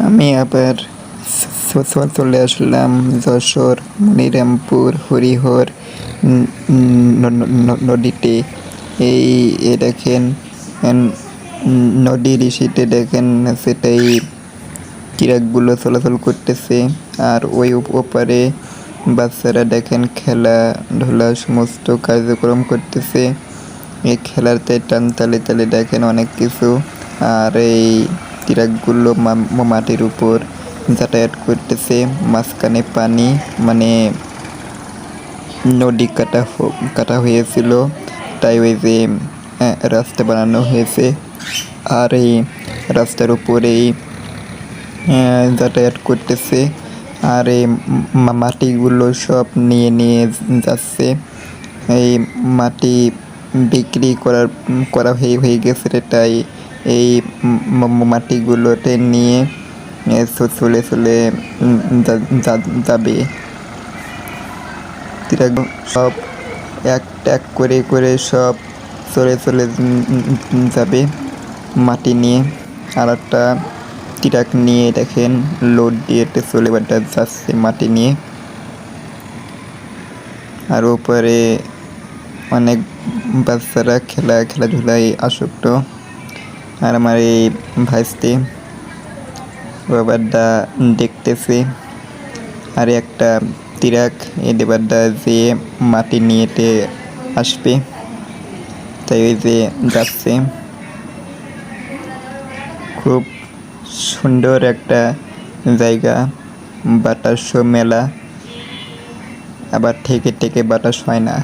আমি আবার চলে আসলাম যশোর মনিরামপুর হরিহর নদীতে। এ দেখেন নদীর ইসিতে দেখেন সেটাই চিরাকগুলো চলাচল করতেছে। আর ওই ওপারে বাচ্চারা দেখেন খেলাধুলা সমস্ত কার্যক্রম করতেছে। এই খেলাতে টান তালে তালে দেখেন অনেক কিছু। আর এই চিরাকগুলো মাটির উপর যাতায়াত করতেছে। মাঝখানে পানি, মানে নদী কাটা হয়েছিল, তাই ওই যে রাস্তা বানানো হয়েছে। আর এই রাস্তার উপরেই যাতায়াত করতেছে। আর এই মাটিগুলো সব নিয়ে যাচ্ছে। এই মাটি বিক্রি করা হয়ে গেছে, তাই এই মাটিগুলোতে নিয়ে চলে যাবে। সব এক করে সব চলে যাবে মাটি নিয়ে। আর একটা ট্রাক নিয়ে দেখেন লোড দিয়ে চলে যাচ্ছে মাটি নিয়ে। আর উপরে অনেক বাচ্চারা খেলাধুলায় আসক্ত। আর আমার এই ভাইস্তি বাবারদা দেখতেছে। আর একটা ট্রাক এদেবারদা যে মাটি নিয়েতে আসবে, তাই ওই যে যাচ্ছে। খুব সুন্দর একটা জায়গা, বাতাস মেলা, আবার থেকে বাতাস হয় না।